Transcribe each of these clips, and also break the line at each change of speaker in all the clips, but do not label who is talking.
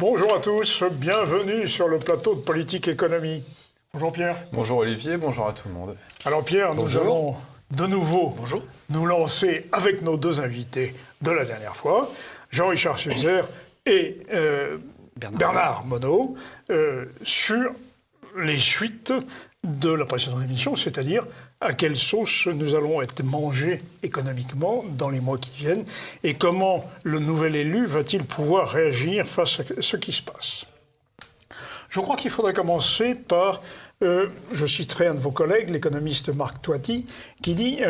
Bonjour à tous, bienvenue sur le plateau de Politique Économie. Bonjour Pierre.
Bonjour Olivier, bonjour à tout le monde.
Alors Pierre, nous allons de nouveau nous lancer avec nos deux invités de la dernière fois, Jean-Richard Suzer et Bernard Monod, sur les suites de la précédente émission, c'est-à-dire à quelle sauce nous allons être mangés économiquement dans les mois qui viennent et comment le nouvel élu va-t-il pouvoir réagir face à ce qui se passe. Je crois qu'il faudrait commencer par, je citerai un de vos collègues, l'économiste Marc Toiti, qui dit,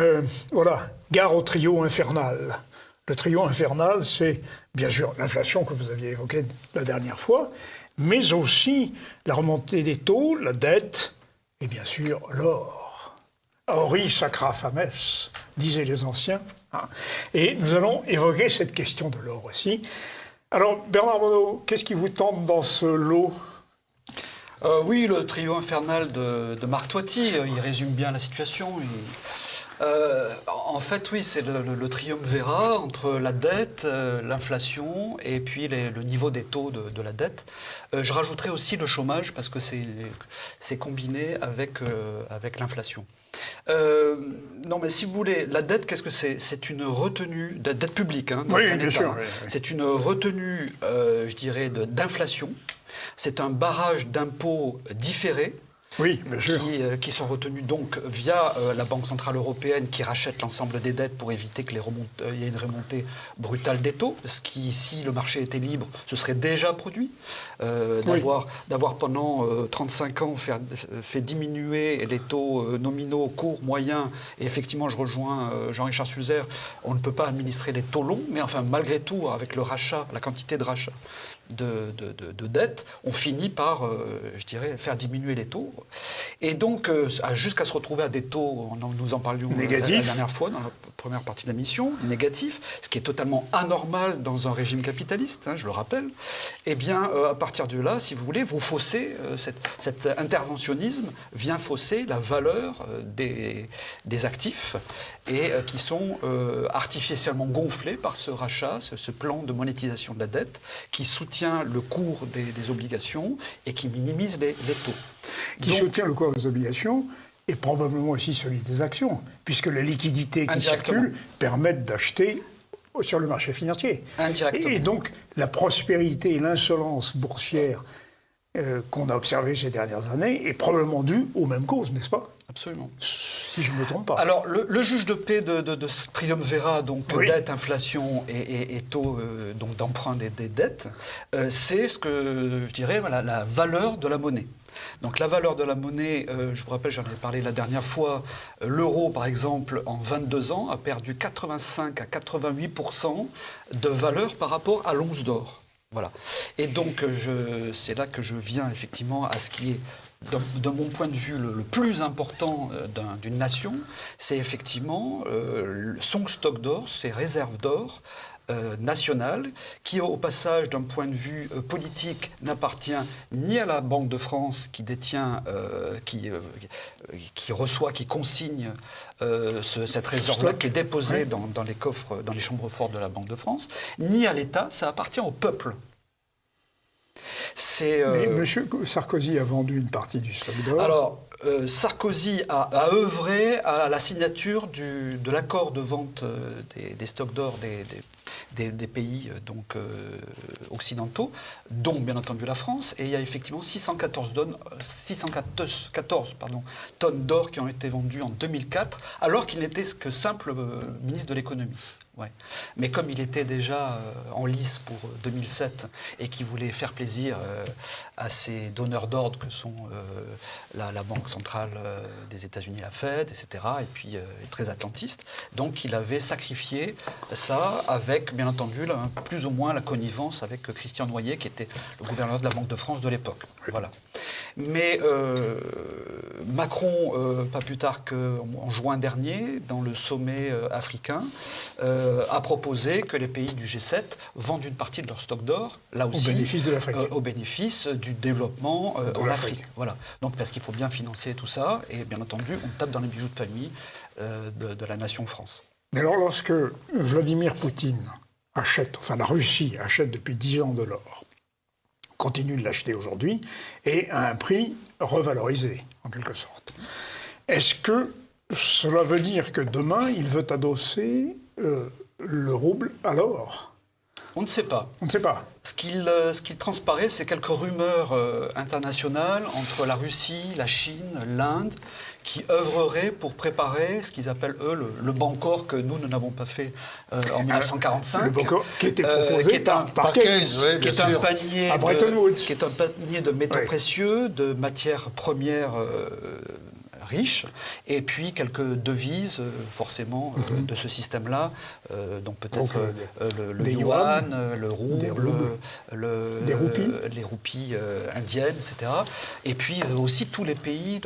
gare au trio infernal. Le trio infernal, c'est bien sûr l'inflation que vous aviez évoquée la dernière fois, mais aussi la remontée des taux, la dette et bien sûr l'or. Ori sacra fames, disaient les anciens. Et nous allons évoquer cette question de l'or aussi. Alors, Bernard Monod, qu'est-ce qui vous tente dans ce lot ?
Oui, le trio infernal de Marc Toiti, il résume bien la situation. En fait, oui, c'est le triumvirat entre la dette, l'inflation et puis le niveau des taux de la dette. Je rajouterai aussi le chômage parce que c'est combiné avec l'inflation. Non, mais si vous voulez, la dette, qu'est-ce que c'est ? C'est une retenue, de dette publique. Hein,
oui, bien sûr. Oui.
C'est une retenue, je dirais, d'inflation. C'est un barrage d'impôts différés.
Oui, bien sûr.
Qui sont retenus donc via la Banque Centrale Européenne qui rachète l'ensemble des dettes pour éviter qu'il y ait une remontée brutale des taux, ce qui, si le marché était libre, ce serait déjà produit. D'avoir pendant 35 ans fait diminuer les taux nominaux courts, moyens, et effectivement je rejoins Jean-Richard Suzer, on ne peut pas administrer les taux longs, mais enfin malgré tout, avec le rachat, la quantité de rachat de dettes, on finit par, je dirais, faire diminuer les taux. Et donc, jusqu'à se retrouver à des taux, nous en parlions la dernière fois, dans la première partie de la mission, négatifs, ce qui est totalement anormal dans un régime capitaliste, hein, je le rappelle. Eh bien, à partir de là, si vous voulez, vous faussez, cet interventionnisme vient fausser la valeur des actifs et qui sont artificiellement gonflés par ce rachat, ce plan de monétisation de la dette qui soutient le cours des obligations et qui minimise les taux.
Qui soutient le cours des obligations et probablement aussi celui des actions, puisque les liquidités qui circulent permettent d'acheter sur le marché financier.
Indirectement.
Et donc, la prospérité et l'insolence boursière qu'on a observées ces dernières années est probablement due aux mêmes causes, n'est-ce pas ?
Absolument.
Si je ne me trompe pas.
Alors, le juge de paix de ce triumvirat, donc dette, inflation et taux d'emprunt des dettes, c'est ce que je dirais la valeur de la monnaie. Donc la valeur de la monnaie, je vous rappelle, j'en ai parlé la dernière fois, l'euro par exemple en 22 ans a perdu 85 à 88% de valeur par rapport à l'once d'or. Voilà. Et donc c'est là que je viens effectivement à ce qui est, de mon point de vue, le plus important d'une nation, c'est effectivement son stock d'or, ses réserves d'or nationales, qui au passage, d'un point de vue politique, n'appartient ni à la Banque de France qui détient, qui reçoit, qui consigne cette réserve-là, qui est déposée dans les coffres, dans les chambres fortes de la Banque de France, ni à l'État, ça appartient au peuple. Mais
M. Sarkozy a vendu une partie du stock d'or.
Alors, Sarkozy a œuvré à la signature de l'accord de vente des stocks d'or des pays occidentaux, dont bien entendu la France, et il y a effectivement 614 tonnes d'or qui ont été vendues en 2004, alors qu'il n'était que simple ministre de l'économie. Ouais. Mais comme il était déjà en lice pour 2007 et qu'il voulait faire plaisir à ses donneurs d'ordre que sont la Banque centrale des États-Unis, la Fed, etc., et puis très atlantiste, donc il avait sacrifié ça avec, bien entendu, plus ou moins la connivence avec Christian Noyer, qui était le gouverneur de la Banque de France de l'époque. Voilà. Mais Macron, pas plus tard qu'en juin dernier, dans le sommet africain, a proposé que les pays du G7 vendent une partie de leur stock d'or, là aussi,
au bénéfice de l'Afrique.
Au bénéfice du développement en Afrique. Voilà. Donc parce qu'il faut bien financer tout ça, et bien entendu, on tape dans les bijoux de famille de la nation France.
Mais alors, lorsque Vladimir Poutine achète, enfin la Russie achète depuis 10 ans de l'or, continue de l'acheter aujourd'hui, et à un prix revalorisé, en quelque sorte. Est-ce que cela veut dire que demain, il veut adosser le rouble à l'or?
On ne sait pas.
On ne sait pas.
Ce qu'il transparaît, c'est quelques rumeurs internationales entre la Russie, la Chine, l'Inde, qui œuvreraient pour préparer ce qu'ils appellent, eux, le Bancor que nous n'avons pas fait en 1945.
Le Bancor qui était proposé par Keynes,
qui est un panier
à Bretton Woods.
Qui est un panier de métaux précieux, de matières premières riches, et puis quelques devises, forcément, de ce système-là, donc peut-être le yuan, le rouble, les roupies indiennes, etc. Et puis aussi tous les pays,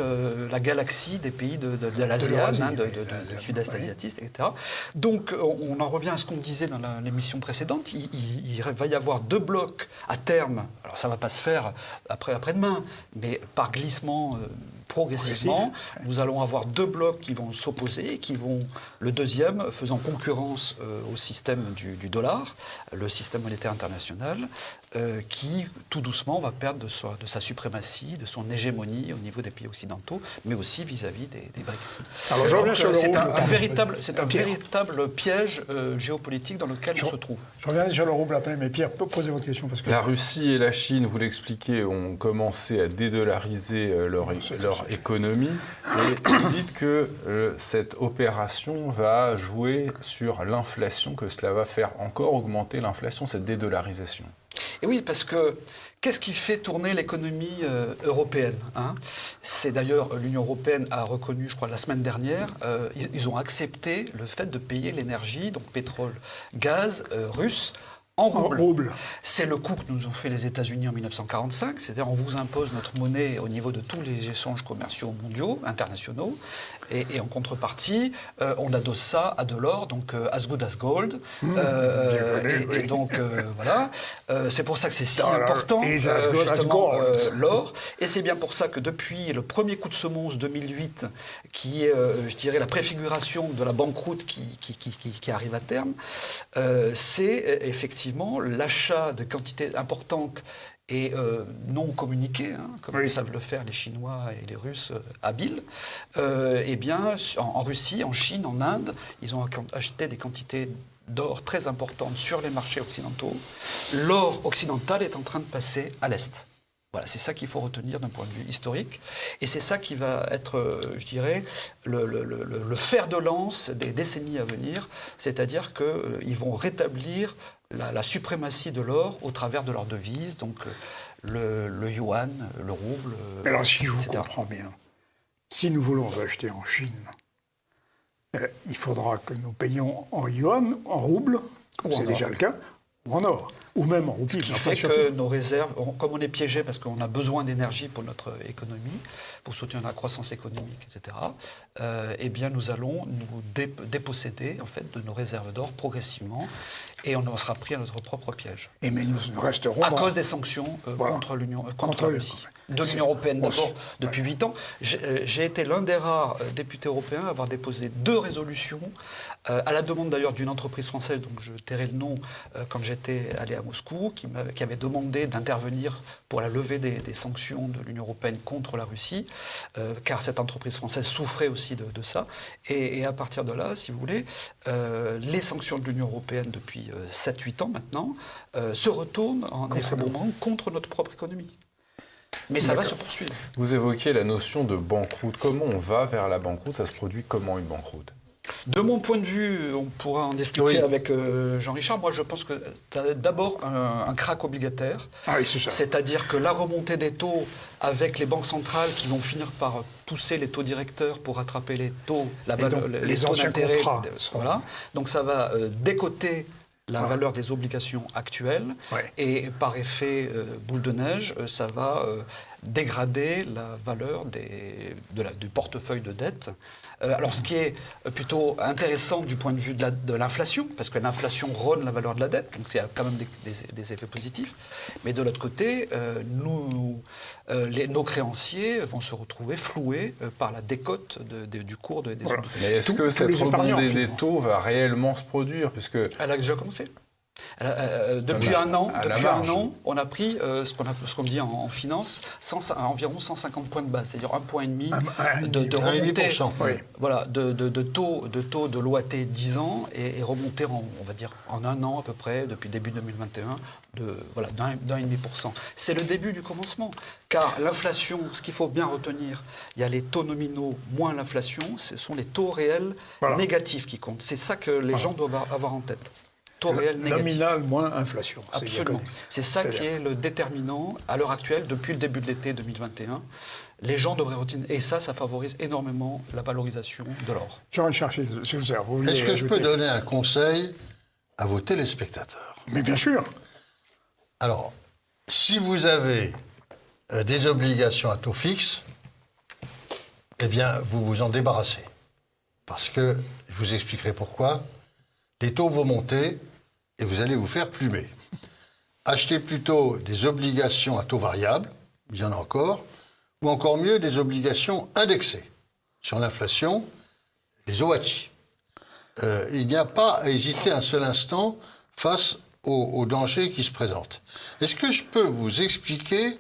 la galaxie des pays de l'ASEAN, du sud-est asiatique, etc. Donc on en revient à ce qu'on disait dans l'émission précédente, il va y avoir 2 blocs à terme, alors ça ne va pas se faire après-demain, mais par glissement progressivement, nous allons avoir 2 blocs qui vont s'opposer, le deuxième faisant concurrence au système du dollar, le système monétaire international, qui tout doucement va perdre de sa suprématie, de son hégémonie au niveau des pays occidentaux, mais aussi vis-à-vis des BRICS.
Alors je reviens sur le rouble.
C'est un véritable piège géopolitique dans lequel on se trouve.
Je reviens sur le rouble après, mais Pierre, posez votre question. Parce que...
La Russie et la Chine, vous l'expliquez, ont commencé à dédollariser leur économie. Et vous dites que cette opération va jouer sur l'inflation, que cela va faire encore augmenter l'inflation, cette dédollarisation.
Et oui, parce que qu'est-ce qui fait tourner l'économie européenne, hein? C'est d'ailleurs, l'Union européenne a reconnu, je crois, la semaine dernière, ils ont accepté le fait de payer l'énergie, donc pétrole, gaz russe, en rouble. C'est le coup que nous ont fait les États-Unis en 1945, c'est-à-dire on vous impose notre monnaie au niveau de tous les échanges commerciaux mondiaux, internationaux, et en contrepartie, on adosse ça à de l'or, donc as good as gold. Et donc voilà, c'est pour ça que c'est si important, justement, l'or. Et c'est bien pour ça que depuis le premier coup de semonce 2008, qui est, je dirais, la préfiguration de la banqueroute qui arrive à terme, c'est effectivement l'achat de quantités importantes et non communiquées, hein, comme savent le faire les Chinois et les Russes habiles, eh bien, en Russie, en Chine, en Inde, ils ont acheté des quantités d'or très importantes sur les marchés occidentaux. L'or occidental est en train de passer à l'Est. Voilà, c'est ça qu'il faut retenir d'un point de vue historique. Et c'est ça qui va être, je dirais, le fer de lance des décennies à venir. C'est-à-dire qu'ils vont rétablir la suprématie de l'or au travers de leur devise, donc le yuan, le rouble.
Alors, si je vous comprends bien, si nous voulons acheter en Chine, il faudra que nous payions en yuan, en rouble, comme c'est déjà le cas, ou en or, ou même en roupie.
Ce qui fait que nos réserves, comme on est piégé parce qu'on a besoin d'énergie pour notre économie, pour soutenir la croissance économique, etc., eh bien nous allons nous déposséder en fait, de nos réserves d'or progressivement et on en sera pris à notre propre piège.
Mais nous resterons...
À cause des sanctions contre la Russie. De l'Union européenne d'abord, depuis 8 ans. J'ai été l'un des rares députés européens à avoir déposé 2 résolutions, à la demande d'ailleurs d'une entreprise française, donc je tairai le nom, quand j'étais allé à Moscou, qui avait demandé d'intervenir pour la levée des sanctions de l'Union européenne contre la Russie, car cette entreprise française souffrait aussi de ça. Et à partir de là, si vous voulez, les sanctions de l'Union européenne depuis 7-8 ans maintenant se retournent en effondrement contre notre propre économie. Mais ça va se poursuivre.
Vous évoquez la notion de banqueroute. Comment on va vers la banqueroute? Ça se produit comment une banqueroute?
De mon point de vue, on pourra en discuter avec Jean-Richard. Moi, je pense que tu as d'abord un krach obligataire.
Ah oui, c'est ça.
C'est-à-dire que la remontée des taux avec les banques centrales qui vont finir par pousser les taux directeurs pour rattraper les taux, les taux d'intérêt. Voilà. Donc ça va décoter la valeur des obligations actuelles et par effet boule de neige, ça va dégrader la valeur du portefeuille de dette. Alors ce qui est plutôt intéressant du point de vue de l'inflation, parce que l'inflation rône la valeur de la dette, donc il y a quand même des effets positifs, mais de l'autre côté, nos créanciers vont se retrouver floués par la décote du cours des obligations.
Mais est-ce que cette rebondée des taux va réellement se produire puisque...
Elle a déjà commencé. Depuis un an,
à la marge.
on a pris ce qu'on dit en finance, environ 150 points de base, c'est-à-dire 1,5 point de remontée,
oui.
voilà, de taux de l'OAT 10 ans et remonté on va dire en un an à peu près depuis début 2021 d'1,5%. C'est le début du commencement, car l'inflation, ce qu'il faut bien retenir, il y a les taux nominaux moins l'inflation, ce sont les taux réels négatifs qui comptent. C'est ça que les gens doivent avoir en tête. Taux réel négatif.
Nominal moins inflation.
Absolument. C'est ça qui est le déterminant à l'heure actuelle, depuis le début de l'été 2021. Les gens devraient retenir. Et ça favorise énormément la valorisation de l'or.
Jean-Richard Schulzer, vous vouliez
Est-ce que je
ajouter?
peux donner un conseil à vos téléspectateurs?
Mais bien sûr.
Alors, si vous avez des obligations à taux fixe, eh bien, vous vous en débarrassez. Parce que, je vous expliquerai pourquoi, les taux vont monter et vous allez vous faire plumer. Achetez plutôt des obligations à taux variable, il y en a encore, ou encore mieux, des obligations indexées sur l'inflation, les OATI. Il n'y a pas à hésiter un seul instant face aux dangers qui se présentent. Est-ce que je peux vous expliquer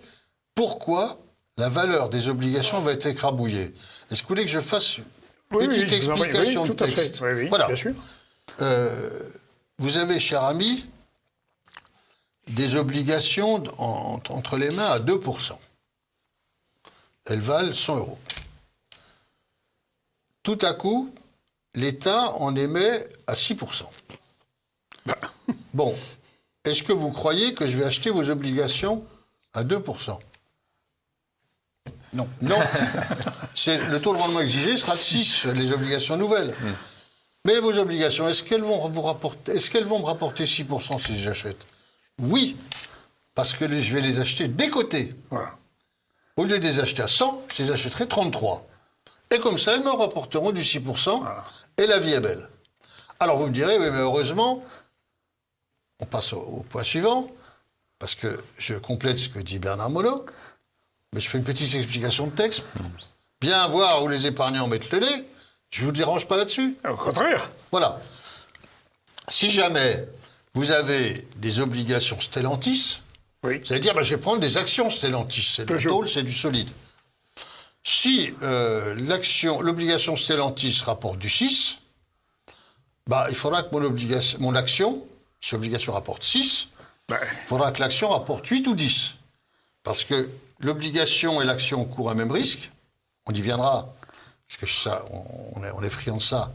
pourquoi la valeur des obligations va être écrabouillée? Est-ce que vous voulez que je fasse une petite explication
tout
de
à fait.
texte?
Oui,
Voilà.
bien sûr.
Vous avez, cher ami, des obligations entre les mains à 2%. Elles valent 100 €. Tout à coup, l'État en émet à 6%. Bon, est-ce que vous croyez que je vais acheter vos obligations à 2%?
Non.
Non. Le taux de rendement exigé sera de 6 sur les obligations nouvelles. Mais vos obligations, est-ce qu'elles vont me rapporter 6% si j'achète? Oui, parce que je vais les acheter décotés.
Voilà.
Au lieu de les acheter à 100, je les achèterai 33. Et comme ça, elles me rapporteront du 6%, et la vie est belle. Alors vous me direz, oui, mais heureusement, on passe au point suivant, parce que je complète ce que dit Bernard Monod, mais je fais une petite explication de texte, pour bien voir où les épargnants mettent le nez. Je ne vous dérange pas là-dessus.
Au contraire.
Voilà. Si jamais vous avez des obligations Stellantis,
Oui.
vous allez dire, je vais prendre des actions Stellantis. C'est de la tôle, c'est du solide. Si l'obligation Stellantis rapporte du 6, il faudra que mon action, si l'obligation rapporte 6, il faudra que l'action rapporte 8 ou 10. Parce que l'obligation et l'action courent un même risque. On y viendra. Parce que ça, on est friand de ça,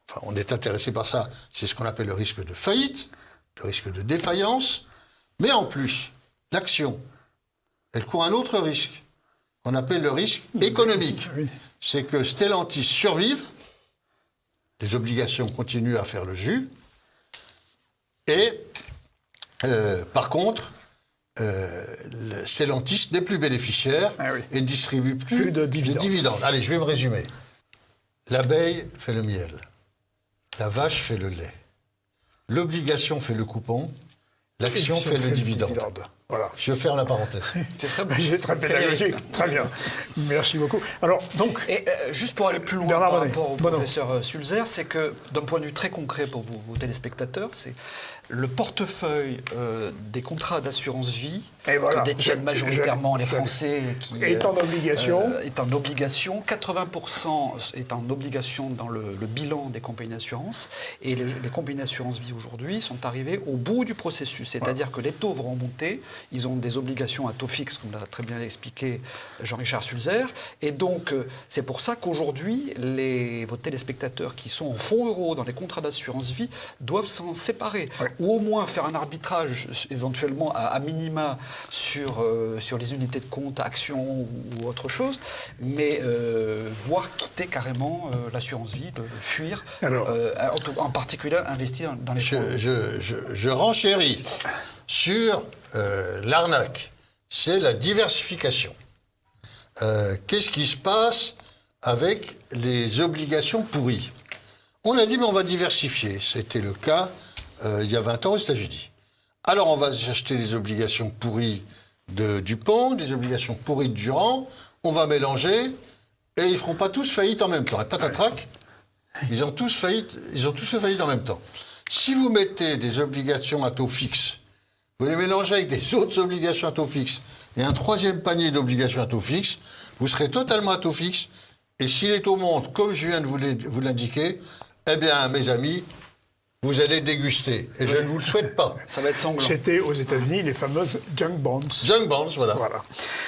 enfin, on est intéressé par ça, c'est ce qu'on appelle le risque de faillite, le risque de défaillance, mais en plus, l'action, elle court un autre risque, qu'on appelle le risque économique.
Oui.
C'est que Stellantis survive, les obligations continuent à faire le jus, et par contre, Stellantis n'est plus bénéficiaire et ne distribue plus
de
dividendes. Allez, je vais me résumer. L'abeille fait le miel. La vache fait le lait. L'obligation fait le coupon. L'action fait le dividende.
Voilà.
Je vais faire la parenthèse.
C'est très bon.
J'ai très pédagogique. Très bien. Merci beaucoup. Alors, donc...
Et juste pour aller plus loin
Bernard
par
Monod.
rapport au professeur Sulzer, c'est que d'un point de vue très concret pour vos téléspectateurs, c'est le portefeuille des contrats d'assurance vie que détiennent majoritairement les Français qui
est en obligation.
80% est en obligation dans le bilan des compagnies d'assurance. Et les compagnies d'assurance vie aujourd'hui sont arrivées au bout du processus. C'est-à-dire que les taux vont remonter. Ils ont des obligations à taux fixe, comme l'a très bien expliqué Jean-Richard Sulzer. Et donc, c'est pour ça qu'aujourd'hui, vos téléspectateurs qui sont en fonds euros dans les contrats d'assurance vie doivent s'en séparer.
Ouais.
Ou au moins faire un arbitrage, éventuellement à minima, sur les unités de compte, actions ou autre chose, mais voire quitter carrément l'assurance vie, fuir, en particulier investir dans les fonds.
Je renchéris sur l'arnaque. C'est la diversification. Qu'est-ce qui se passe avec les obligations pourries? On a dit, mais on va diversifier. C'était le cas il y a 20 ans aux États-Unis. Alors, on va acheter des obligations pourries de Dupont, des obligations pourries de Durand, on va mélanger, et ils ne feront pas tous faillite en même temps. Et patatrac, ils ont tous fait faillite en même temps. Si vous mettez des obligations à taux fixe, vous les mélangez avec des autres obligations à taux fixe et un troisième panier d'obligations à taux fixe, vous serez totalement à taux fixe. Et si les taux montent, comme je viens de vous l'indiquer, eh bien, mes amis, vous allez déguster. Et je ne vous le souhaite pas.
Ça va être sanglant.
C'était aux États-Unis les fameuses junk bonds.
Junk bonds, voilà.
Voilà.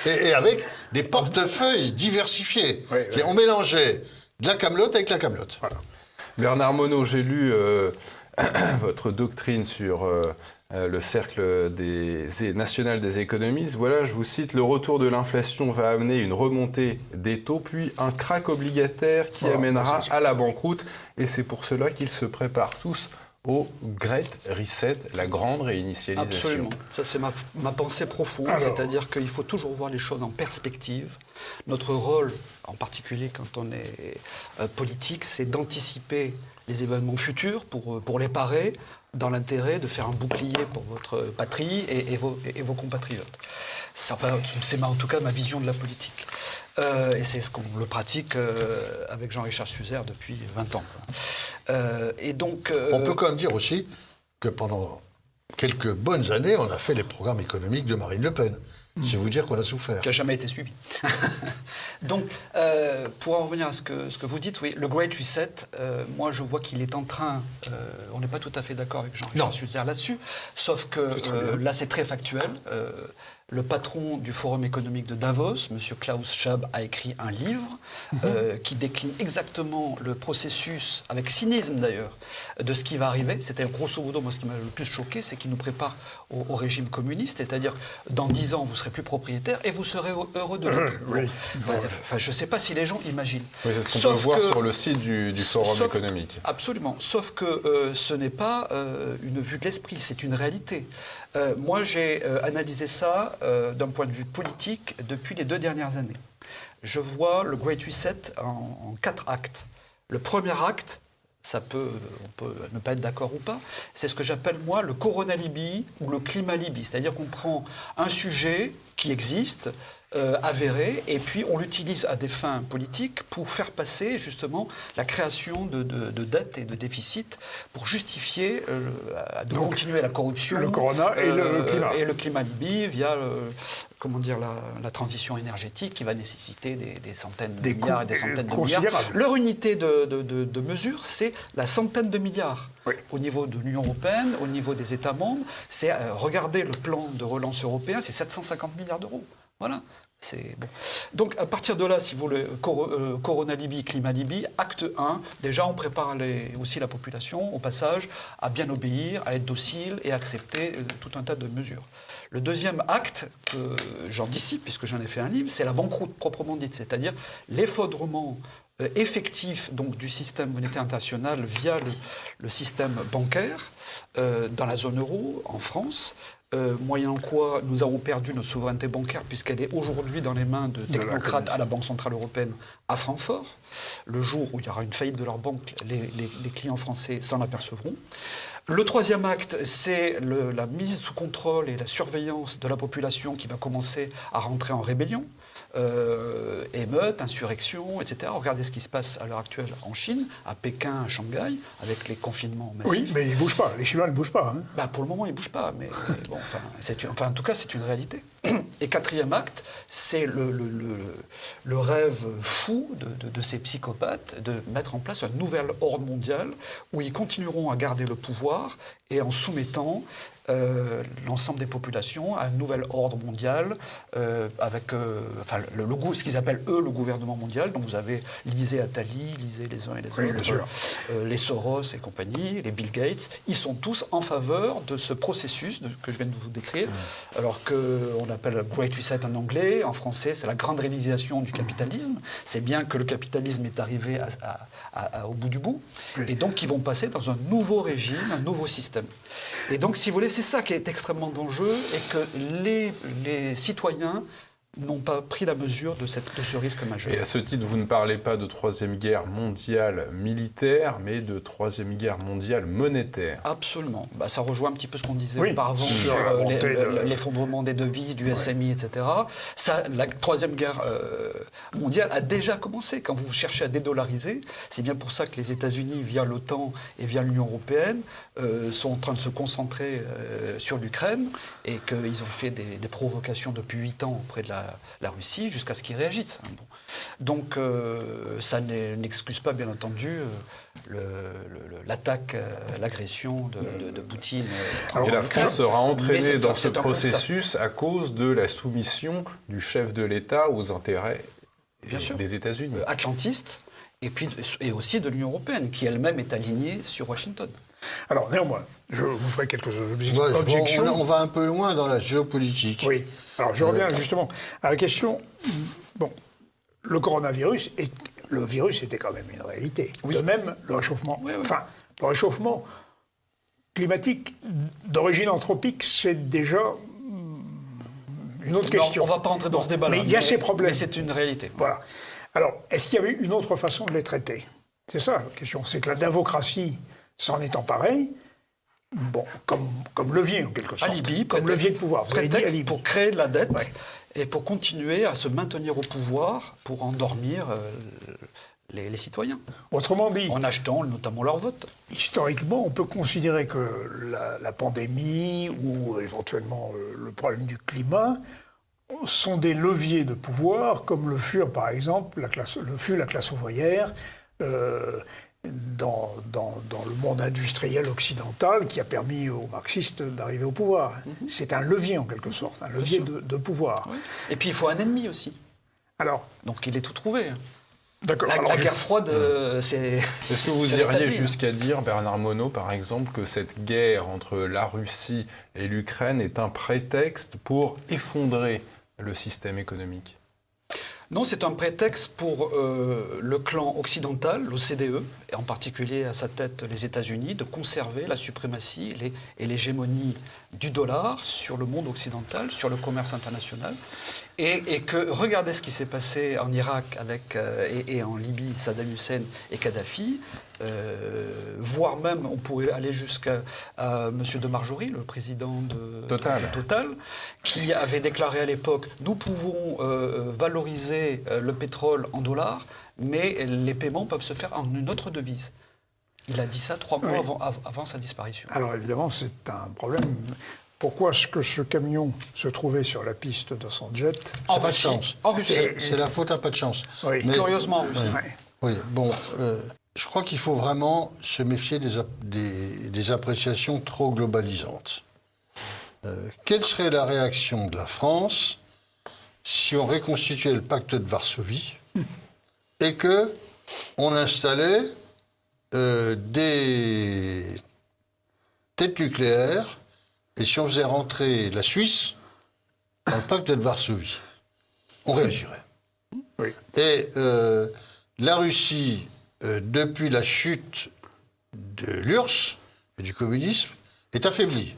Et avec des portefeuilles diversifiés.
Oui, oui.
On mélangeait de la camelote avec la camelote.
Voilà.
Bernard Monod, j'ai lu votre doctrine sur le cercle national des économistes. Voilà, je vous cite, le retour de l'inflation va amener une remontée des taux, puis un krach obligataire qui amènera à la banqueroute. Et c'est pour cela qu'ils se préparent tous au Great Reset, la grande réinitialisation.
Absolument. Ça, c'est ma pensée profonde. C'est-à-dire qu'il faut toujours voir les choses en perspective. Notre rôle, en particulier quand on est politique, c'est d'anticiper les événements futurs pour les parer, dans l'intérêt de faire un bouclier pour votre patrie et vos compatriotes. C'est en tout cas ma vision de la politique. Et c'est ce qu'on le pratique avec Jean-Richard Suzer depuis 20 ans. Et donc,
on peut quand même dire aussi que pendant quelques bonnes années, on a fait les programmes économiques de Marine Le Pen. C'est vous dire qu'on a souffert.
Qui n'a jamais été suivi. Donc, pour en revenir à ce que vous dites, oui, le Great Reset, moi je vois qu'il est en train, on n'est pas tout à fait d'accord avec Jean-Richard Suzer là-dessus, sauf que là c'est très factuel. Le patron du Forum économique de Davos, M. Klaus Schwab, a écrit un livre qui décline exactement le processus, avec cynisme d'ailleurs, de ce qui va arriver. C'était grosso modo, moi ce qui m'a le plus choqué, c'est qu'il nous prépare au régime communiste, c'est-à-dire dans 10 ans vous serez plus propriétaire et vous serez heureux de l'être.
Oui.
Enfin, je ne sais pas si les gens imaginent.
Oui, c'est ce qu'on peut voir sur le site du Forum économique.
Absolument. Sauf que ce n'est pas une vue de l'esprit, c'est une réalité. Moi, j'ai analysé ça d'un point de vue politique depuis les 2 dernières années. Je vois le Great Reset en 4 actes. Le premier acte, on peut ne pas être d'accord ou pas, c'est ce que j'appelle moi le corona-Libye ou le climat-Libye. C'est-à-dire qu'on prend un sujet qui existe, avéré, et puis on l'utilise à des fins politiques pour faire passer justement la création de dettes et de déficits pour justifier de continuer la corruption.
Le corona et le climat.
Et le climat Libye via la transition énergétique qui va nécessiter des centaines de milliards et des centaines de milliards. Leur unité de mesure, c'est la centaine de milliards. Oui. Au niveau de l'Union européenne, au niveau des États membres, c'est regardez le plan de relance européen, c'est 750 milliards d'euros. Voilà. C'est bon. Donc, à partir de là, si vous voulez, Corona-Libye, Climat-Libye, acte 1, déjà, on prépare aussi la population, au passage, à bien obéir, à être docile et à accepter tout un tas de mesures. Le deuxième acte, que j'anticipe, puisque j'en ai fait un livre, c'est la banqueroute proprement dite, c'est-à-dire l'effondrement effectif donc, du système monétaire international via le système bancaire dans la zone euro, en France, moyennant quoi nous avons perdu notre souveraineté bancaire puisqu'elle est aujourd'hui dans les mains de technocrates à la Banque Centrale Européenne à Francfort. Le jour où il y aura une faillite de leur banque, les clients français s'en apercevront. Le troisième acte, c'est la mise sous contrôle et la surveillance de la population qui va commencer à rentrer en rébellion. Émeutes, insurrections, etc. Regardez ce qui se passe à l'heure actuelle en Chine, à Pékin, à Shanghai, avec les confinements massifs.
Oui, mais ils ne bougent pas. Les Chinois ne bougent pas. Hein.
Bah, pour le moment, ils ne bougent pas. Mais bon, en tout cas, c'est une réalité. Et quatrième acte, c'est le rêve fou de ces psychopathes de mettre en place un nouvel ordre mondial où ils continueront à garder le pouvoir et en soumettant l'ensemble des populations à un nouvel ordre mondial avec ce qu'ils appellent eux le gouvernement mondial. Donc vous avez lisez Attali, lisez les uns et les autres, les Soros et compagnie, les Bill Gates, ils sont tous en faveur de ce processus que je viens de vous décrire, alors qu'on appelle Great Reset en anglais, en français c'est la grande réalisation du capitalisme. C'est bien que le capitalisme est arrivé au bout du bout, et donc ils vont passer dans un nouveau régime, un nouveau système. Et donc si vous voulez, c'est ça qui est extrêmement dangereux et que les citoyens n'ont pas pris la mesure de ce risque majeur.
Et à ce titre, vous ne parlez pas de troisième guerre mondiale militaire, mais de troisième guerre mondiale monétaire.
Absolument. Ça rejoint un petit peu ce qu'on disait
Oui,
auparavant
sur
sur
la montée
l'effondrement des devises, du SMI, etc. La troisième guerre mondiale a déjà commencé. Quand vous cherchez à dédollariser, c'est bien pour ça que les États-Unis, via l'OTAN et via l'Union européenne, sont en train de se concentrer sur l'Ukraine et qu'ils ont fait des provocations depuis 8 ans auprès de la Russie jusqu'à ce qu'ils réagissent. Bon. Donc ça n'excuse pas, bien entendu, l'attaque, l'agression de Poutine.
Et la France sera entraînée dans ce
c'est un
processus à cause de la soumission du chef de l'État aux intérêts
Bien sûr.
des États-Unis.
Atlantiste, et aussi de l'Union européenne, qui elle-même est alignée sur Washington.
Alors, néanmoins, je vous ferai quelques
Ouais,
objections.
on va un peu loin dans la géopolitique.
Oui. Alors, je reviens justement à la question. Bon, le coronavirus, le virus était quand même une réalité.
Oui.
De même, le réchauffement.
Oui, oui.
Enfin, le réchauffement climatique d'origine anthropique, c'est déjà une autre question.
On ne va pas rentrer dans ce débat-là.
Mais il y a ces problèmes.
Mais c'est une réalité.
Voilà. Alors, est-ce qu'il y avait une autre façon de les traiter? C'est ça la question. C'est que la démocratie s'en est emparée, bon, comme levier en quelque sorte.
Alibi,
comme levier de pouvoir. Vous avez dit
prétexte
alibi.
pour créer de la dette
Ouais.
et pour continuer à se maintenir au pouvoir, pour endormir les citoyens,
Autrement dit,
en achetant notamment leur vote.
historiquement, on peut considérer que la pandémie ou éventuellement le problème du climat sont des leviers de pouvoir, comme le furent par exemple la classe ouvrière dans le monde industriel occidental qui a permis aux marxistes d'arriver au pouvoir. C'est un levier en quelque sorte, un levier de pouvoir.
Oui. Et puis il faut un ennemi aussi.
Alors,
Donc il est tout trouvé.
d'accord.
La
alors,
guerre froide, c'est...
Est-ce que vous
c'est
iriez
établi, hein.
jusqu'à dire, Bernard Monod, par exemple, que cette guerre entre la Russie et l'Ukraine est un prétexte pour effondrer le système économique?
Non, c'est un prétexte pour le clan occidental, l'OCDE, et en particulier à sa tête les États-Unis, de conserver la suprématie et l'hégémonie du dollar sur le monde occidental, sur le commerce international. Et que, regardez ce qui s'est passé en Irak et en Libye, Saddam Hussein et Kadhafi, voire même, on pourrait aller jusqu'à M. de Marjorie, le président de Total, qui avait déclaré à l'époque « Nous pouvons valoriser le pétrole en dollars, mais les paiements peuvent se faire en une autre devise ». Il a dit ça 3 mois avant sa disparition.
Alors évidemment, c'est un problème. Pourquoi est-ce que ce camion se trouvait sur la piste de son jet?
En
Pas de
Russie.
chance.
En Russie.
C'est la faute à pas de chance.
Oui.
Mais-
Curieusement, en Russie.
Ouais.
Oui, bon, je crois qu'il faut vraiment se méfier des appréciations trop globalisantes. Quelle serait la réaction de la France si on reconstituait le pacte de Varsovie et que on installait des têtes nucléaires et si on faisait rentrer la Suisse dans le pacte de Varsovie? On réagirait.
Oui.
Et la Russie, depuis la chute de l'URSS et du communisme, est affaiblie.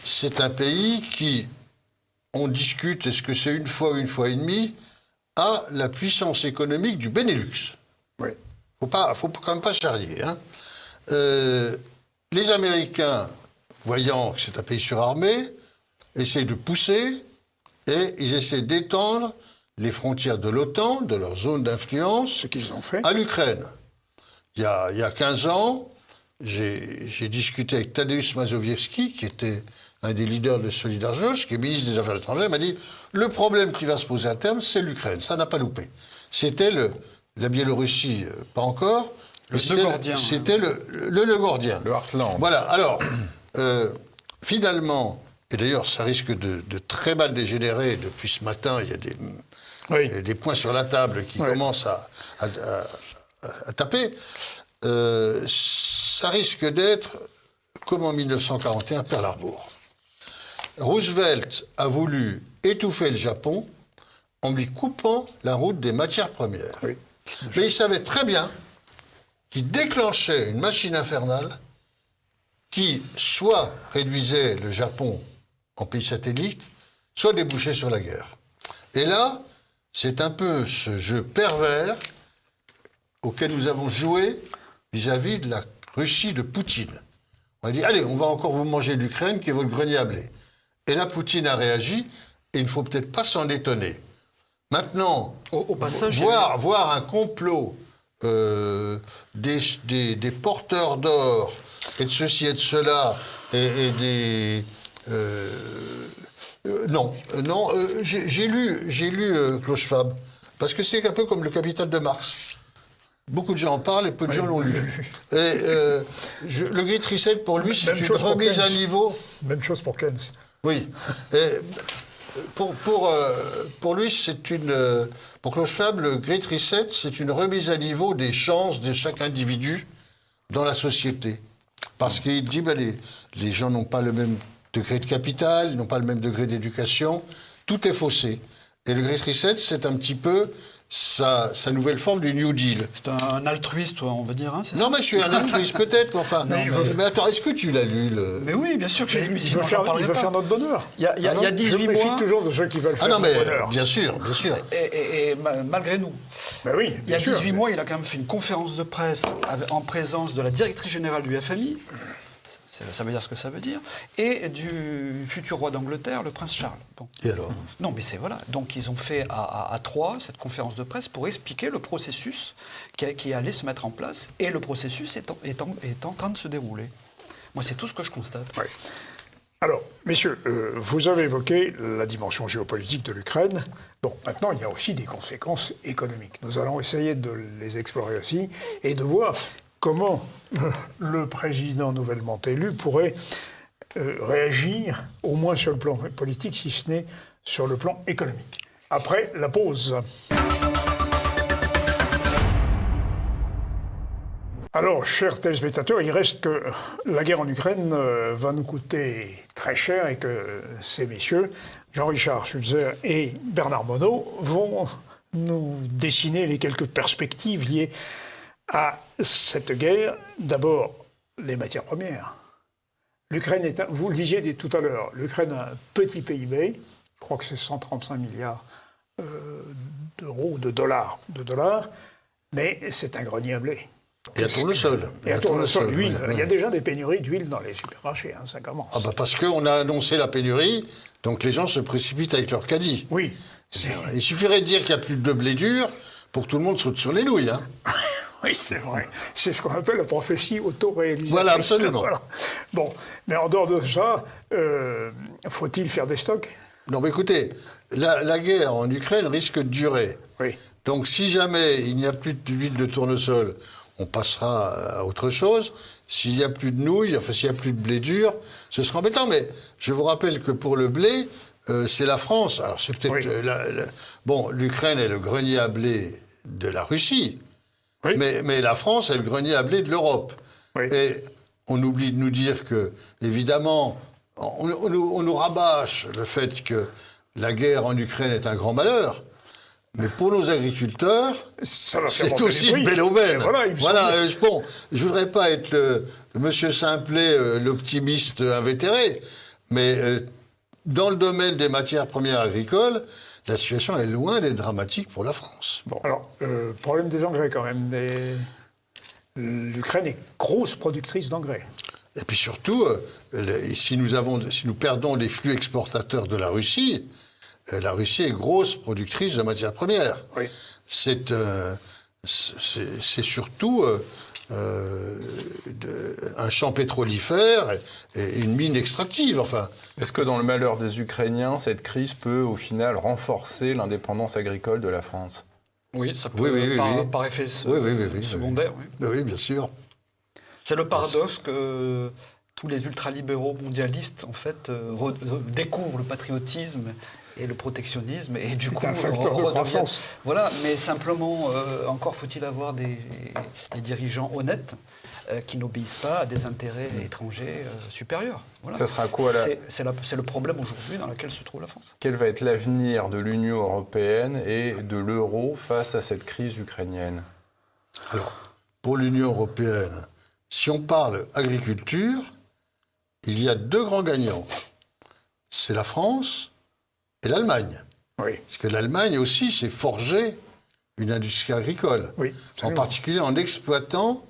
C'est un pays qui, on discute, est-ce que c'est une fois ou une fois et demie, a la puissance économique du Benelux.
Oui.
Faut quand même pas charrier. Hein. Les Américains, voyant que c'est un pays surarmé, essaient de pousser et ils essaient d'étendre les frontières de l'OTAN, de leur zone d'influence,
Ce qu'ils ont fait.
à l'Ukraine. Il y a 15 ans, j'ai discuté avec Tadeusz Mazowiecki, qui était un des leaders de Solidarność, qui est ministre des Affaires étrangères, il m'a dit « Le problème qui va se poser à terme, c'est l'Ukraine. Ça n'a pas loupé. » C'était la Biélorussie, pas encore. C'était le Gordien.
Le Heartland.
Voilà, alors, finalement, et d'ailleurs, ça risque de très mal dégénérer. Depuis ce matin, il y a des points sur la table qui commencent à taper. Ça risque d'être comme en 1941, Pearl Harbor. Roosevelt a voulu étouffer le Japon en lui coupant la route des matières premières.
Oui.
Mais il savait très bien qu'il déclenchait une machine infernale qui soit réduisait le Japon en pays satellite, soit débouchait sur la guerre. Et là, c'est un peu ce jeu pervers auquel nous avons joué vis-à-vis de la Russie de Poutine. On a dit, allez, on va encore vous manger l'Ukraine qui est votre grenier à blé. Et là, Poutine a réagi, et il ne faut peut-être pas s'en étonner. Maintenant,
Au passage,
voir un complot des porteurs d'or et de ceci et de cela, et des... non, j'ai lu Klaus Schwab, parce que c'est un peu comme le Capital de Marx. Beaucoup de gens en parlent et peu de gens l'ont lu. Et le Great Reset, pour lui, c'est une remise à niveau.
Même chose pour Keynes.
Oui. Et pour lui, c'est une... Pour Klaus Schwab, le Great Reset, c'est une remise à niveau des chances de chaque individu dans la société. Parce qu'il dit, ben, les gens n'ont pas le même degré de capital, ils n'ont pas le même degré d'éducation, tout est faussé. Et le Great Reset, c'est un petit peu sa nouvelle forme du New Deal.
c'est un altruiste, on va dire. Hein, c'est
Non,
ça
mais je suis un altruiste, peut-être, mais enfin... mais attends, est-ce que tu l'as lu,
Mais oui, bien sûr que j'ai lu.
Il veut faire notre bonheur.
Il y a 18
Je me méfie
mois...
toujours de ceux qui veulent faire
Ah non, mais
notre bonheur.
bien sûr, bien sûr.
Et malgré nous.
Ben oui,
Il y a
bien sûr.
18 mois, il a quand même fait une conférence de presse en présence de la directrice générale du FMI, ça veut dire ce que ça veut dire, et du futur roi d'Angleterre, le prince Charles. Bon.
Et alors?
Non, mais c'est voilà. Donc ils ont fait à trois cette conférence de presse pour expliquer le processus qui allait se mettre en place, et le processus est en train de se dérouler. Moi, c'est tout ce que je constate.
Ouais. Alors, messieurs, vous avez évoqué la dimension géopolitique de l'Ukraine. Bon, maintenant, il y a aussi des conséquences économiques. Nous allons essayer de les explorer aussi et de voir comment le président nouvellement élu pourrait réagir, au moins sur le plan politique, si ce n'est sur le plan économique. Après la pause. Alors, chers téléspectateurs, il reste que la guerre en Ukraine va nous coûter très cher et que ces messieurs, Jean-Richard Schulzer et Bernard Monod, vont nous dessiner les quelques perspectives liées à cette guerre. D'abord, les matières premières. L'Ukraine est, vous le disiez tout à l'heure, l'Ukraine a un petit PIB, je crois que c'est 135 milliards d'euros, de dollars, mais c'est un grenier à blé.
Et à tournesol.
Et à tournesol, l'huile. Il y a déjà des pénuries d'huile dans les supermarchés, hein, ça commence.
Ah bah parce qu'on a annoncé la pénurie, donc les gens se précipitent avec leur caddie.
Oui.
Il suffirait de dire qu'il n'y a plus de blé dur pour que tout le monde saute sur les nouilles. Hein.
Oui, c'est vrai. C'est ce qu'on appelle la prophétie auto-réalisatrice.
Voilà, absolument.
Voilà. Bon, mais en dehors de ça, faut-il faire des stocks?
Non, mais écoutez, la guerre en Ukraine risque de durer.
Oui.
Donc si jamais il n'y a plus d'huile de tournesol, on passera à autre chose. S'il n'y a plus de nouilles, enfin s'il n'y a plus de blé dur, ce sera embêtant. Mais je vous rappelle que pour le blé, c'est la France. Alors c'est peut-être...
Oui.
Bon, l'Ukraine est le grenier à blé de la Russie.
Oui.
Mais la France est le grenier à blé de l'Europe.
Oui.
Et on oublie de nous dire que, évidemment, on nous rabâche le fait que la guerre en Ukraine est un grand malheur. Mais pour nos agriculteurs, c'est aussi une belle aubaine. Voilà, bon, je voudrais pas être le monsieur Simplet, l'optimiste invétéré, mais dans le domaine des matières premières agricoles, la situation est loin d'être dramatique pour la France.
Bon, alors, problème des engrais quand même. L'Ukraine est grosse productrice d'engrais.
Et puis surtout, si nous perdons les flux exportateurs de la Russie est grosse productrice de matières premières.
Oui.
C'est surtout un champ pétrolifère et une mine extractive. Enfin.
Est-ce que dans le malheur des Ukrainiens, cette crise peut au final renforcer l'indépendance agricole de la France?
Oui, ça peut,
oui,
par effet secondaire. Oui.
Oui, bien sûr.
C'est le paradoxe que tous les ultralibéraux mondialistes, en fait, découvrent le patriotisme et le protectionnisme, et du coup,
un facteur de croissance.
Voilà, mais simplement, encore faut-il avoir des dirigeants honnêtes qui n'obéissent pas à des intérêts étrangers supérieurs. Voilà.
Ça sera quoi là?
C'est le problème aujourd'hui dans lequel se trouve la France.
Quel va être l'avenir de l'Union européenne et de l'euro face à cette crise ukrainienne?
Alors, pour l'Union européenne, si on parle agriculture, il y a deux grands gagnants. C'est la France et l'Allemagne.
Oui.
Parce que l'Allemagne aussi s'est forgée une industrie agricole,
Oui,
en
absolument.
particulier en exploitant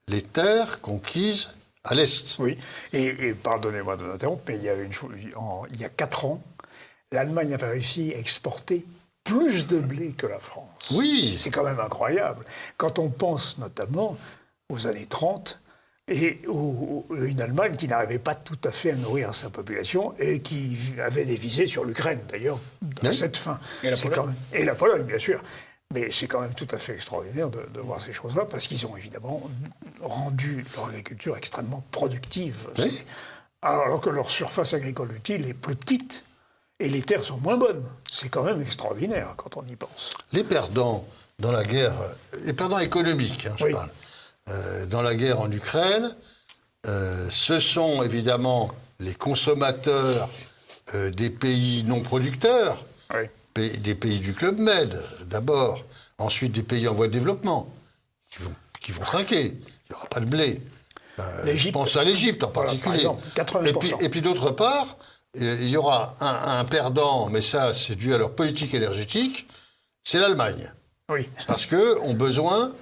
les terres conquises à l'Est.
Oui, et pardonnez-moi de m'interrompre, mais il y avait une chose, il y a 4 ans, l'Allemagne avait réussi à exporter plus de blé que la France.
Oui.
C'est quand même incroyable. Quand on pense notamment aux années 30 et une Allemagne qui n'arrivait pas tout à fait à nourrir sa population et qui avait des visées sur l'Ukraine, d'ailleurs, dans
Oui.
cette fin.
Et la
C'est
Pologne.
quand même- et la Pologne, bien sûr. Mais c'est quand même tout à fait extraordinaire de voir ces choses-là, parce qu'ils ont évidemment rendu leur agriculture extrêmement productive.
Oui.
Alors que leur surface agricole utile est plus petite et les terres sont moins bonnes. C'est quand même extraordinaire quand on y pense.
Les perdants dans la guerre, les perdants économiques, je
Oui.
parle, dans la guerre en Ukraine, ce sont évidemment les consommateurs des pays non producteurs,
Oui.
des pays du Club Med, d'abord, ensuite des pays en voie de développement, qui vont trinquer. Il n'y aura pas de blé. Je
L'Égypte.
pense à l'Égypte en
Voilà, par
particulier.
exemple, 80%.
Et puis d'autre part, il y aura un perdant, mais ça c'est dû à leur politique énergétique, c'est l'Allemagne.
Oui.
Parce qu'eux ont besoin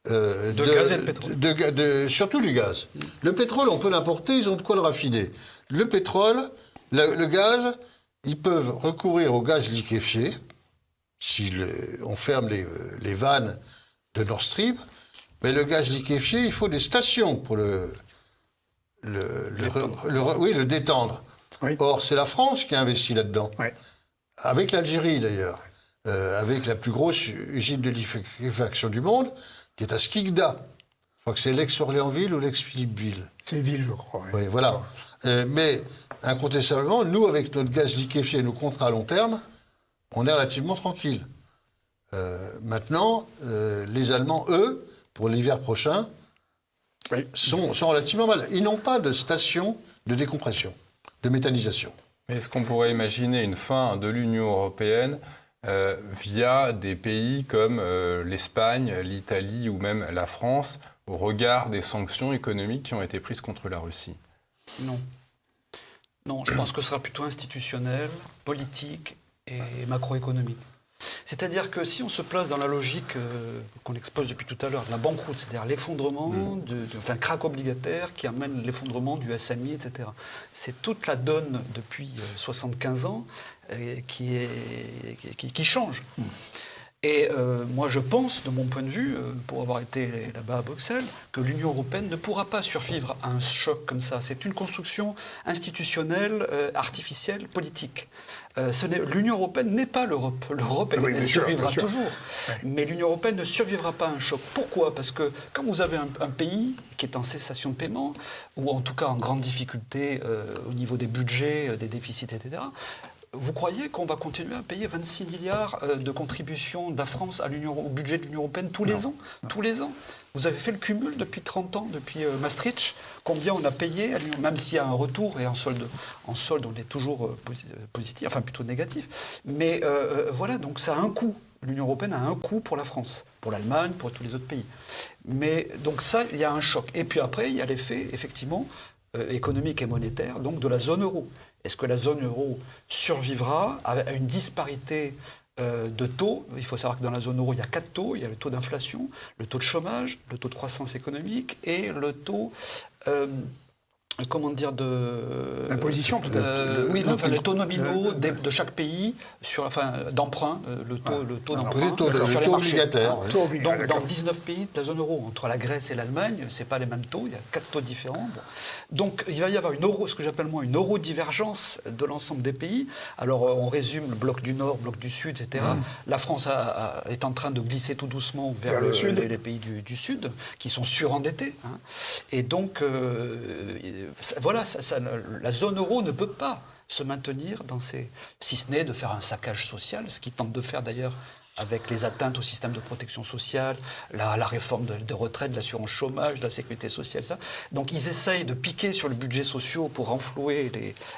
gaz et de pétrole.
surtout du gaz. Le pétrole, on peut l'importer, ils ont de quoi le raffiner. Le pétrole, le gaz, ils peuvent recourir au gaz liquéfié, si on ferme les vannes de Nord Stream, mais le gaz liquéfié, il faut des stations pour le détendre.
Oui.
Or, c'est la France qui a investi là-dedans.
Oui.
Avec l'Algérie, d'ailleurs. Avec la plus grosse usine de liquéfaction du monde, qui est à Skikda. Je crois que c'est l'ex-Orléansville ou l'ex-Philippeville.
C'est ville, je crois. Oui.
Oui, voilà. Mais, incontestablement, nous, avec notre gaz liquéfié et nos contrats à long terme, on est relativement tranquille. Maintenant, les Allemands, eux, pour l'hiver prochain,
Oui.
sont relativement mal. Ils n'ont pas de station de décompression, de méthanisation.
Mais est-ce qu'on pourrait imaginer une fin de l'Union européenne via des pays comme l'Espagne, l'Italie ou même la France, au regard des sanctions économiques qui ont été prises contre la Russie?
Non. Non, je pense que ce sera plutôt institutionnel, politique et macroéconomique. C'est-à-dire que si on se place dans la logique qu'on expose depuis tout à l'heure, de la banqueroute, c'est-à-dire l'effondrement, un krach obligataire qui amène l'effondrement du SMI, etc. C'est toute la donne depuis 75 ans qui change. Et moi, je pense, de mon point de vue, pour avoir été là-bas à Bruxelles, que l'Union européenne ne pourra pas survivre à un choc comme ça. C'est une construction institutionnelle, artificielle, politique. L'Union européenne n'est pas l'Europe. L'Europe,
Oui,
elle
bien sûr,
survivra
bien sûr.
toujours.
Oui.
Mais l'Union européenne ne survivra pas à un choc. Pourquoi? Parce que quand vous avez un pays qui est en cessation de paiement, ou en tout cas en grande difficulté au niveau des budgets, des déficits, etc., vous croyez qu'on va continuer à payer 26 milliards de contributions de la France au budget de l'Union européenne tous les ans? Tous les ans. Vous avez fait le cumul depuis 30 ans, depuis Maastricht. Combien on a payé à l'Union, même s'il y a un retour et en solde on est toujours positif, enfin plutôt négatif. Mais voilà, donc ça a un coût. L'Union européenne a un coût pour la France, pour l'Allemagne, pour tous les autres pays. Mais donc ça, il y a un choc. Et puis après, il y a l'effet, effectivement, économique et monétaire, donc de la zone euro. Est-ce que la zone euro survivra à une disparité de taux? Il faut savoir que dans la zone euro, il y a 4 taux. Il y a le taux d'inflation, le taux de chômage, le taux de croissance économique et le taux... comment dire
L'imposition, peut-être.
Oui, enfin, les taux nominaux de chaque pays, d'emprunt, le taux d'emprunt
Le taux
sur les marchés.
obligataire. Oui.
Taux obligatoire,
Donc, dans
d'accord.
19 pays de la zone euro, entre la Grèce et l'Allemagne, ce n'est pas les mêmes taux, il y a 4 taux différents. Bon. Donc, il va y avoir ce que j'appelle moi une eurodivergence de l'ensemble des pays. Alors, on résume le bloc du Nord, bloc du Sud, etc. La France est en train de glisser tout doucement vers
le Sud.
les pays du Sud, qui sont surendettés. Hein. Et donc, voilà, la zone euro ne peut pas se maintenir si ce n'est de faire un saccage social, ce qu'ils tentent de faire d'ailleurs avec les atteintes au système de protection sociale, la réforme de retraite, de l'assurance chômage, de la sécurité sociale, ça. Donc ils essayent de piquer sur le budget social pour renflouer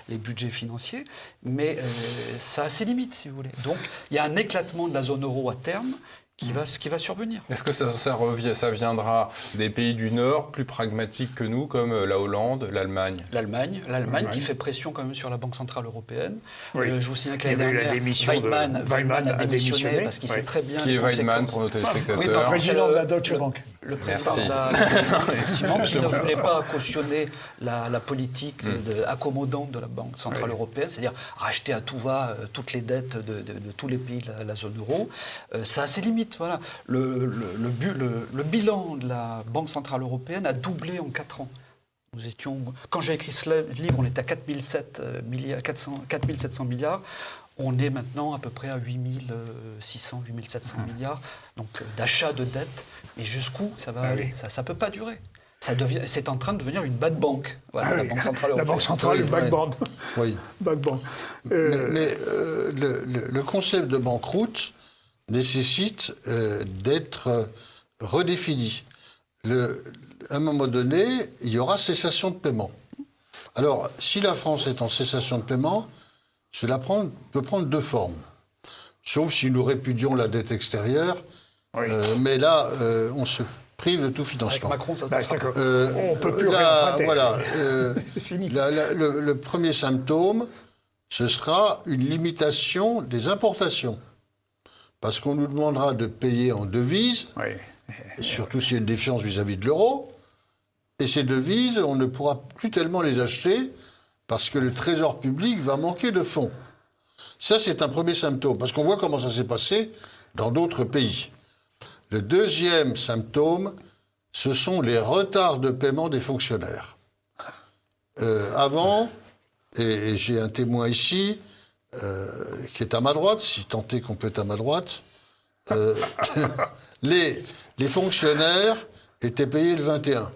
les budgets financiers, mais ça a ses limites, si vous voulez. Donc il y a un éclatement de la zone euro à terme ce qui va survenir.
Est-ce que ça viendra des pays du Nord, plus pragmatiques que nous, comme la Hollande, l'Allemagne ?
L'Allemagne qui fait pression quand même sur la Banque Centrale Européenne.
Oui.
Je vous signale
Il y
que
avait eu
l'année
la
dernière,
démission de-
Weidmann a démissionné
démissionné.
parce qu'il sait très bien
Qui est
les
Weidmann
conséquences.
pour nos téléspectateurs?
Oui, pardon,
Président
c'est
de la Deutsche Bank.
Le président
Merci.
de la effectivement, qui ne voulait pas cautionner la politique accommodante de la Banque Centrale Européenne, c'est-à-dire racheter à tout va toutes les dettes de tous les pays de la zone euro. Ça a ses limites. Voilà. Le bilan de la Banque Centrale Européenne a doublé en 4 ans. Quand j'ai écrit ce livre, on était à 4700 milliards. On est maintenant à peu près à 8600, 8700 milliards d'achat de dettes. Et jusqu'où ça va aller ? Ça ne peut pas durer. C'est en train de devenir une bad bank, la Banque Centrale
La
Européenne.
Banque Centrale, le backband.
Oui.
Backband.
Mais le concept de banqueroute nécessite d'être redéfini. À un moment donné, il y aura cessation de paiement. Alors, si la France est en cessation de paiement, cela peut prendre 2 formes. Sauf si nous répudions la dette extérieure.
Oui.
Mais là, on se prive de tout
Avec
financement.
Macron, ça
Bah,
se
c'est-à-dire
passera.
qu'on ne peut plus
Là,
réemprunter.
voilà,
C'est fini.
le premier symptôme, ce sera une limitation des importations. Parce qu'on nous demandera de payer en devises,
Oui.
surtout s'il y a une défiance vis-à-vis de l'euro. Et ces devises, on ne pourra plus tellement les acheter parce que le trésor public va manquer de fonds. Ça, c'est un premier symptôme, parce qu'on voit comment ça s'est passé dans d'autres pays. Le deuxième symptôme, ce sont les retards de paiement des fonctionnaires. Avant, et j'ai un témoin ici, qui est à ma droite, si tant est qu'on peut être à ma droite, les fonctionnaires étaient payés le 21.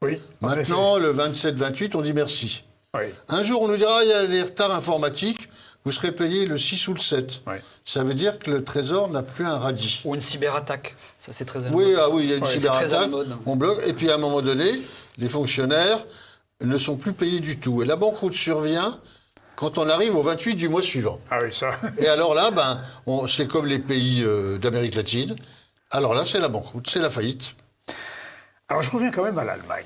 Oui. en
Maintenant, le 27-28, on dit merci.
effet. Oui.
Un jour, on nous dira, il y a des retards informatiques, vous serez payé le 6 ou le 7.
Oui.
Ça veut dire que le Trésor n'a plus un radis.
Ou une cyberattaque. Ça, c'est très à la
Oui,
mode.
ah oui, il y a une
c'est très à la
cyberattaque,
mode.
on bloque, et puis à un moment donné, les fonctionnaires ne sont plus payés du tout. Et la banqueroute survient quand on arrive au 28 du mois suivant.
Ah oui, ça.
Et alors là, c'est comme les pays d'Amérique latine. Alors là, c'est la banqueroute, c'est la faillite.
Alors je reviens quand même à l'Allemagne.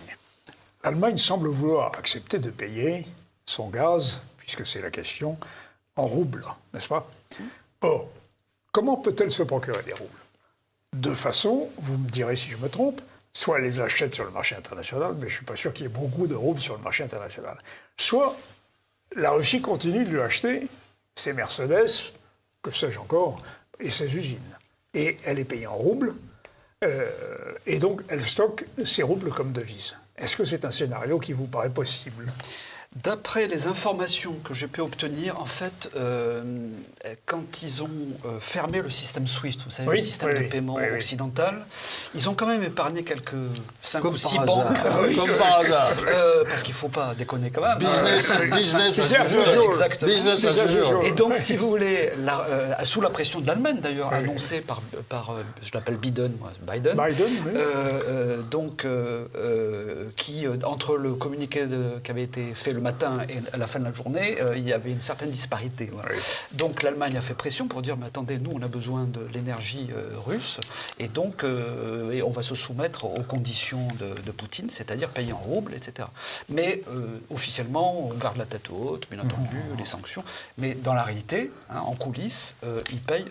L'Allemagne semble vouloir accepter de payer son gaz, puisque c'est la question, en roubles, n'est-ce pas? Or, comment peut-elle se procurer des roubles? De façon, vous me direz si je me trompe, soit elle les achète sur le marché international, mais je ne suis pas sûr qu'il y ait beaucoup de roubles sur le marché international. Soit la Russie continue de lui acheter ses Mercedes, que sais-je encore, et ses usines. Et elle est payée en roubles, et donc elle stocke ses roubles comme devise. Est-ce que c'est un scénario qui vous paraît possible?
D'après les informations que j'ai pu obtenir, en fait, quand ils ont fermé le système SWIFT, vous savez,
Oui,
le système
oui,
de paiement
oui, oui.
occidental, ils ont quand même épargné quelques 5
Comme
ou 6
par
banques.
hasard. Comme par hasard.
Parce qu'il ne faut pas déconner quand même.
Business
C'est
as
ça,
usual.
exactement.
Business as usual.
Et donc, si vous voulez, sous la pression de l'Allemagne d'ailleurs, annoncée par je l'appelle Biden,
Biden, oui.
donc, qui, entre le communiqué qui avait été fait le matin et à la fin de la journée, il y avait une certaine disparité. Voilà.
Oui.
Donc l'Allemagne a fait pression pour dire, mais attendez, nous on a besoin de l'énergie russe, et donc et on va se soumettre aux conditions de Poutine, c'est-à-dire payer en roubles, etc. Mais officiellement, on garde la tête haute, bien entendu, les sanctions, mais dans la réalité, en coulisses, ils payent,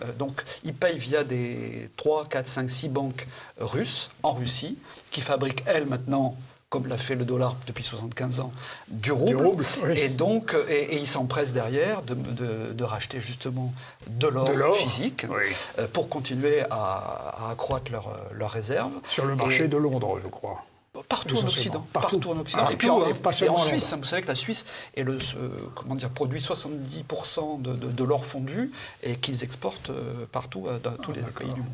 ils payent via des 3, 4, 5, 6 banques russes, en Russie, qui fabriquent, elles, maintenant, comme l'a fait le dollar depuis 75 ans, du rouble.
Oui.
Et donc, et ils s'empressent derrière de racheter justement de l'or physique,
oui.
pour continuer à accroître leurs réserves.
Sur le marché de Londres, je crois.
Partout en Occident.
Partout.
En Occident.
Partout,
Et puis
pas
et
seulement
en
à
Suisse,
Londres.
vous savez que la Suisse produit 70% de l'or fondu et qu'ils exportent partout dans tous les pays du monde.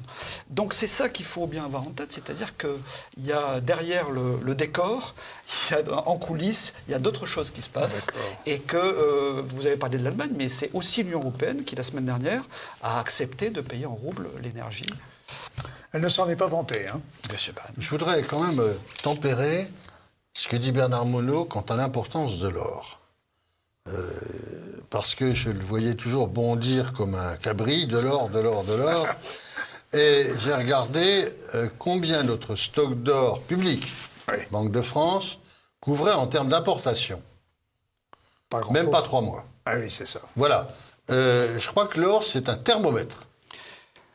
Donc c'est ça qu'il faut bien avoir en tête, c'est-à-dire qu'il y a derrière le décor, en coulisses, il y a d'autres choses qui se passent. Et que vous avez parlé de l'Allemagne, mais c'est aussi l'Union européenne qui, la semaine dernière, a accepté de payer en roubles l'énergie.
Elle ne s'en est pas vantée. Hein.
Je voudrais quand même tempérer ce que dit Bernard Monod quant à l'importance de l'or. Parce que je le voyais toujours bondir comme un cabri, de l'or, de l'or, de l'or. Et j'ai regardé combien notre stock d'or public,
Oui.
Banque de France, couvrait en termes d'importation.
Pas grand
Même
chose.
pas 3 mois.
Ah oui, c'est ça.
Voilà. Je crois que l'or, c'est un thermomètre.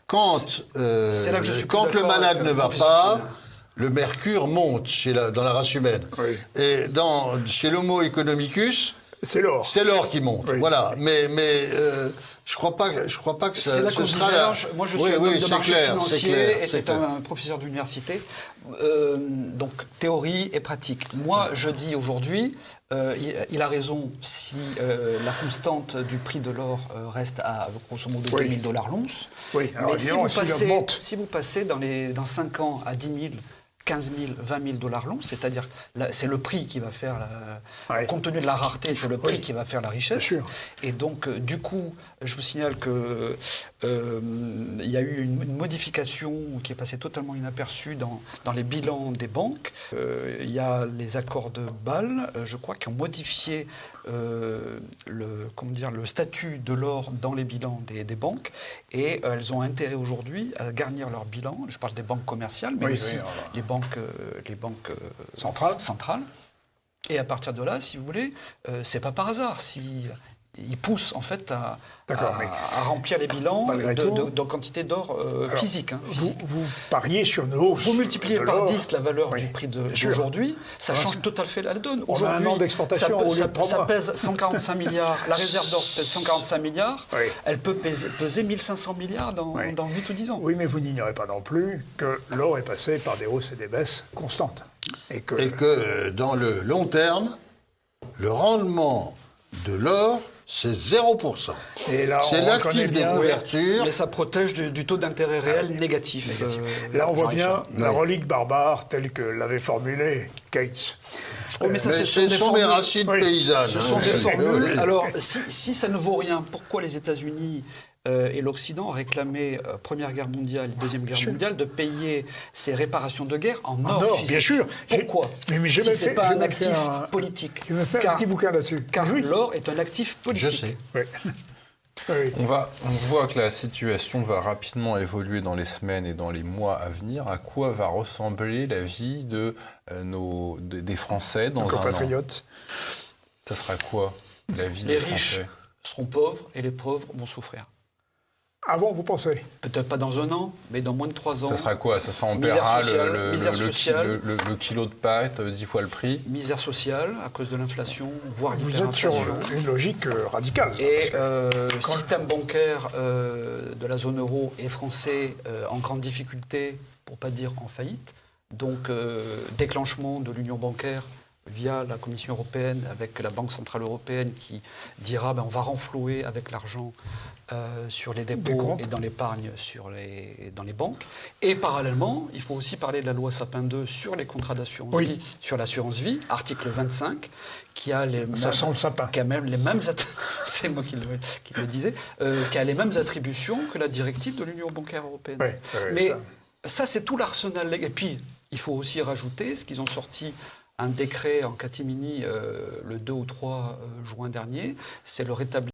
Quand,
c'est là que je suis
quand
plus
le
d'accord
malade
avec
ne
le
va
professeur
pas,
Finel.
le mercure monte dans la race humaine.
Oui.
Et chez l'Homo economicus,
C'est l'or.
c'est l'or qui monte.
Oui.
Voilà. Mais je crois pas que ça.
C'est là
ce
qu'on
sera-
diverge. Moi, je suis
Oui,
un
oui,
homme de
c'est
marché
clair,
financier
c'est clair,
et c'est
clair.
un professeur d'université. Donc, théorie et pratique. Moi, je dis aujourd'hui, il a raison si la constante du prix de l'or reste à grosso modo
Oui.
$2 000 l'once.
Oui, alors
Mais
disons, s'il augmente.
si vous passez dans 5 ans à 10 000, 15 000, 20 000 dollars l'once, c'est-à-dire c'est le prix qui va faire,
Ouais.
compte tenu de la rareté, c'est le prix
Oui.
qui va faire la richesse.
Bien sûr.
Et donc, du coup, je vous signale que il y a eu une modification qui est passée totalement inaperçue dans les bilans des banques. Il y a les accords de Bâle, je crois, qui ont modifié le statut de l'or dans les bilans des banques. Et elles ont intérêt aujourd'hui à garnir leur bilan. Je parle des banques commerciales, mais
Oui,
aussi
oui, alors.
les banques
Centrales.
Et à partir de là, si vous voulez, c'est pas par hasard si ils poussent en fait à remplir les bilans
Malgré tout,
de quantité d'or physique. Hein, physique.
Vous pariez sur une hausse.
Vous multipliez
de
par
l'or.
10 la valeur
Oui,
du prix
bien sûr.
d'aujourd'hui, ça change tout à fait la donne.
On a un
Aujourd'hui,
an d'exportation au lieu de 3
ça
mois.
pèse 145 milliards, la réserve d'or pèse 145 milliards,
Oui.
elle peut peser 1500 milliards dans 8 ou 10 ans.
Oui, mais vous n'ignorez pas non plus que l'or est passé par des hausses et des baisses constantes. Et que
dans le long terme, le rendement de l'or, c'est 0%.
Et là,
C'est
on
l'actif
reconnaît
de
bien-
couverture.
Mais ça protège du taux d'intérêt réel négatif.
là, on voit
Jean-Richard.
bien la relique barbare telle que l'avait formulée Keynes.
Oh, mais ça,
Mais
ce
ce
sont des
sont des
formules.
racines
Oui.
paysannes.
Ce
hein,
sont des
c'est-
formules.
oui.
Alors, si ça ne vaut rien, pourquoi les États-Unis et l'Occident ont réclamé Première Guerre mondiale, Deuxième Guerre
sûr.
mondiale, de payer ces réparations de guerre en
En
or
or,
physique.
bien sûr.
Pourquoi
Mais j'ai
Si
même
c'est
fait-
pas
j'ai
un
même fait
actif
un-
politique.
Je vais faire un petit bouquin là-dessus.
Car
Oui.
l'or est un actif politique.
Je sais.
Oui. Oui.
On voit que la situation va rapidement évoluer dans les semaines et dans les mois à venir. À quoi va ressembler la vie des Français dans un an?
Compatriotes.
Ça sera quoi, la vie
Les
des
riches
Français?
seront pauvres et les pauvres vont souffrir.
Avant, vous pensez?
Peut-être pas dans un an, mais dans moins de 3 ans.
Ça sera quoi? Ça sera on
Misère
paiera
sociale, misère sociale.
le kilo de pâtes 10 fois le prix.
Misère sociale à cause de l'inflation, voire
Vous êtes sur
l'hyperinflation.
une logique radicale. ça,
Et
parce que-
le système bancaire de la zone euro est français en grande difficulté, pour pas dire en faillite. Donc déclenchement de l'union bancaire via la Commission européenne avec la Banque centrale européenne qui dira on va renflouer avec l'argent sur les dépôts
comptes.
et dans l'épargne dans les banques. Et parallèlement, il faut aussi parler de la loi Sapin 2 sur les contrats d'assurance
Oui.
vie, sur l'assurance vie, article 25, qui a les
Ça sent le sapin.
qui a même les mêmes c'est moi qui le disais, qui a les mêmes attributions que la directive de l'Union bancaire européenne.
Oui, oui,
Mais ça c'est tout l'arsenal légal. Et puis il faut aussi rajouter ce qu'ils ont sorti un décret en catimini le 2 ou 3 juin dernier, c'est le rétablissement